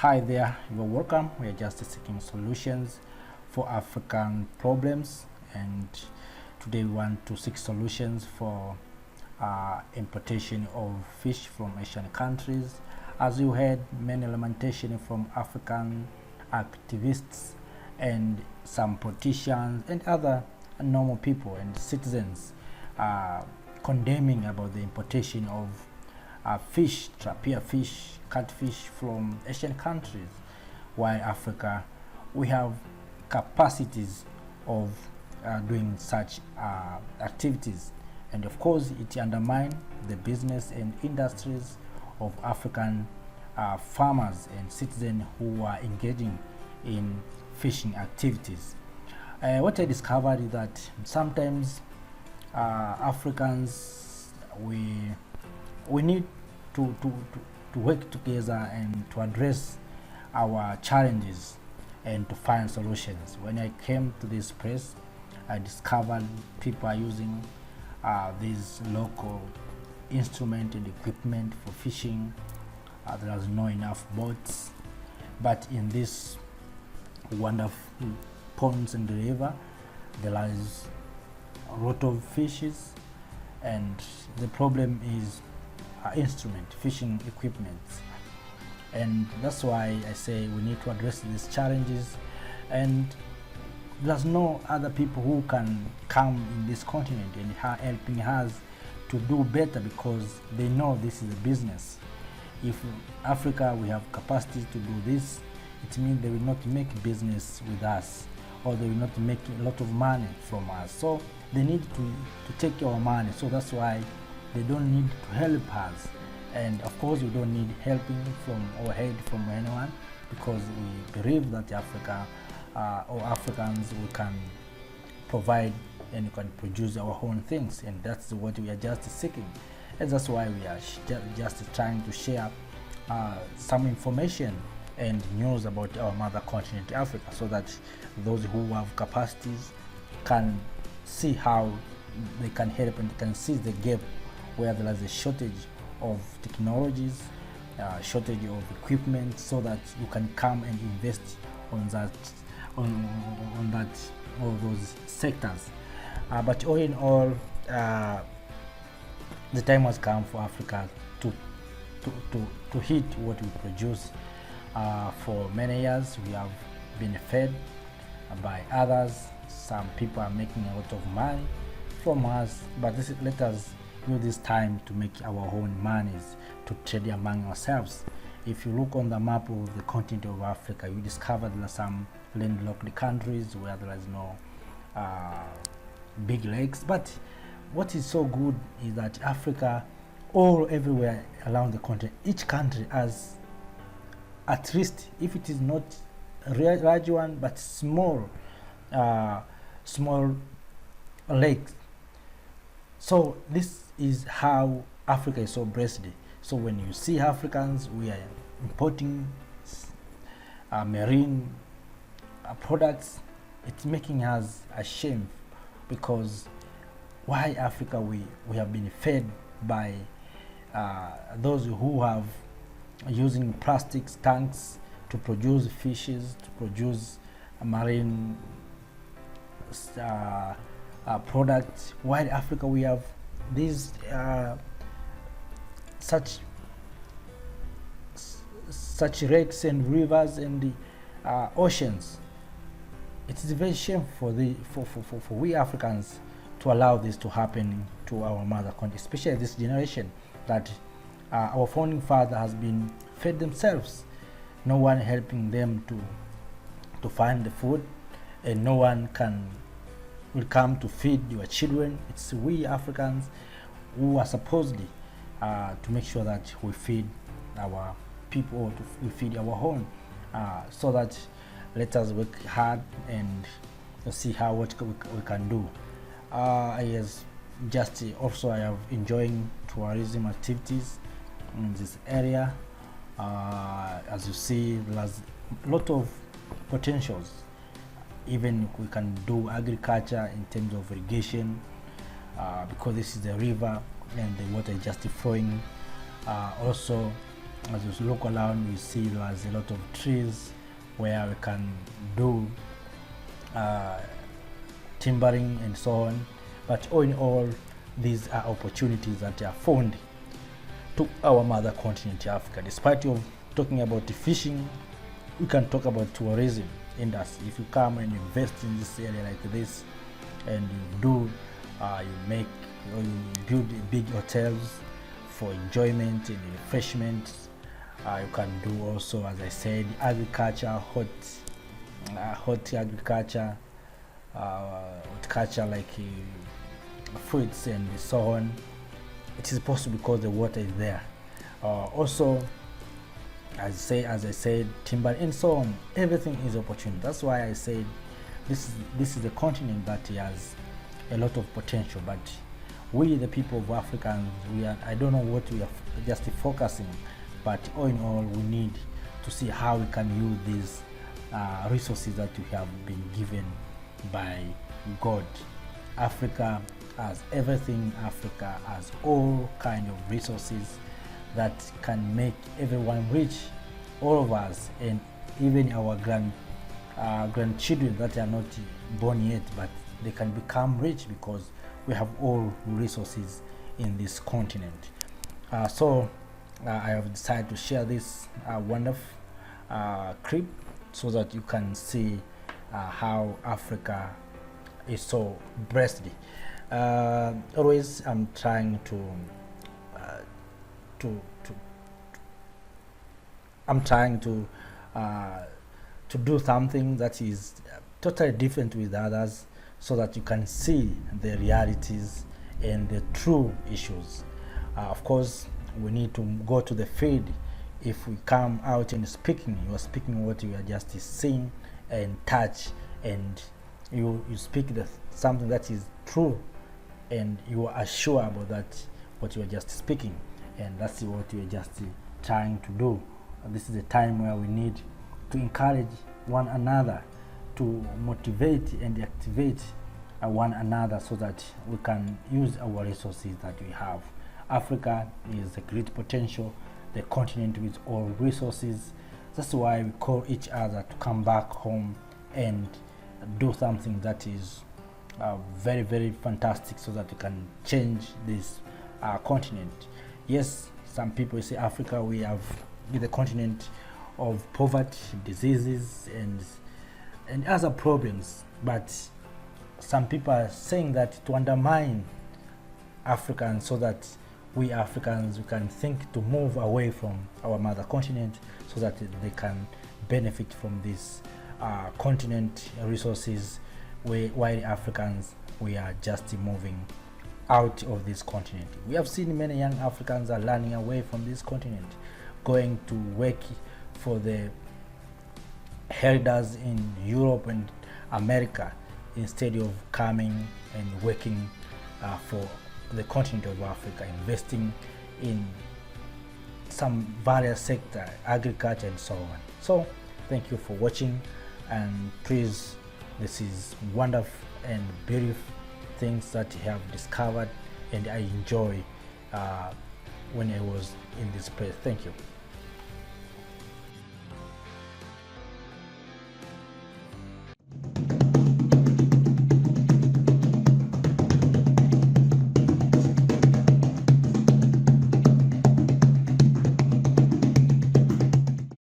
Hi there, you're welcome. We are just seeking solutions for African problems, and today we want to seek solutions for importation of fish from Asian countries. As you heard, many lamentation from African activists and some politicians and other normal people and citizens condemning about the importation of fish, trapia fish, catfish from Asian countries, while Africa we have capacities of doing such activities, and of course it undermines the business and industries of African farmers and citizens who are engaging in fishing activities. What I discovered is that sometimes Africans we need to work together and to address our challenges and to find solutions. When I came to this place, I discovered people are using these local instrument and equipment for fishing. There is not enough boats, but in this wonderful ponds in the river, there is a lot of fishes, and the problem is instrument, fishing equipment, and that's why I say we need to address these challenges, and there's no other people who can come in this continent and helping us to do better, because they know this is a business. If Africa we have capacity to do this, it means they will not make business with us, or they will not make a lot of money from us, so they need to take our money. So that's why they don't need to help us, and of course we don't need helping from our head from anyone, because we believe that Africa or Africans, we can provide and we can produce our own things, and that's what we are just seeking, and that's why we are just trying to share some information and news about our mother continent Africa, so that those who have capacities can see how they can help and can see the gap where there is a shortage of technologies, shortage of equipment, so that you can come and invest on that, on that, all those sectors. But all in all, the time has come for Africa to hit what we produce. For many years we have been fed by others. Some people are making a lot of money from us, but let us use this time to make our own monies, to trade among ourselves. If you look on the map of the continent of Africa, you discover there are some landlocked countries where there is no big lakes. But what is so good is that Africa, all everywhere around the continent, each country has at least, if it is not a large one, but small lakes. So this is how Africa is so blessed. So when you see Africans, we are importing marine products, it's making us ashamed, because why Africa we have been fed by those who have using plastics tanks to produce fishes, to produce marine products, while Africa we have these such lakes and rivers and the oceans. It is very shameful for we Africans to allow this to happen to our mother country, especially this generation, that our founding father has been fed themselves, no one helping them to find the food, and no one will come to feed your children. It's we Africans who are supposedly to make sure that we feed our people, or we feed our own, so that let us work hard and see how what we can do. Yes, just also I have enjoying tourism activities in this area. As you see, there's a lot of potentials. Even we can do agriculture in terms of irrigation, because this is a river and the water is just flowing. Also As you look around, you see there's a lot of trees where we can do timbering and so on. But all in all, these are opportunities that are found to our mother continent, Africa. Despite of talking about the fishing, we can talk about tourism industry. If you come and invest in this area like this, and you do, you build big hotels for enjoyment and refreshment. You can do also, as I said, agriculture, hot agriculture, horticulture like fruits and so on. It is possible because the water is there. Also, as I said, timber and so on. Everything is opportunity. That's why I said this is a continent that has a lot of potential. But we, the people of Africa, I don't know what we are just focusing. But all in all, we need to see how we can use these resources that we have been given by God. Africa has everything. Africa has all kind of resources that can make everyone rich, all of us, and even our grandchildren that are not born yet, but they can become rich because we have all resources in this continent. So I have decided to share this wonderful clip so that you can see how Africa is so blessed. Always I'm trying to do something that is totally different with others, so that you can see the realities and the true issues. Of course, we need to go to the field. If we come out and speaking, you are speaking what you are just seeing and touch, and you speak something that is true, and you are sure about that what you are just speaking, and that's what you are just trying to do. This is a time where we need to encourage one another, to motivate and activate one another, so that we can use our resources that we have. Africa is a great potential, the continent with all resources. That's why we call each other to come back home and do something that is very, very fantastic, so that we can change this continent. Yes, some people say Africa, we have the continent of poverty, diseases, and other problems, but some people are saying that to undermine Africans, so that we Africans, we can think to move away from our mother continent, so that they can benefit from this continent resources, while Africans, we are just moving out of this continent. We have seen many young Africans are running away from this continent, going to work for the herders in Europe and America, instead of coming and working for the continent of Africa, investing in some various sector, agriculture and so on. So thank you for watching, and please, this is wonderful and beautiful things that I have discovered, and I enjoy when I was in this place. Thank you.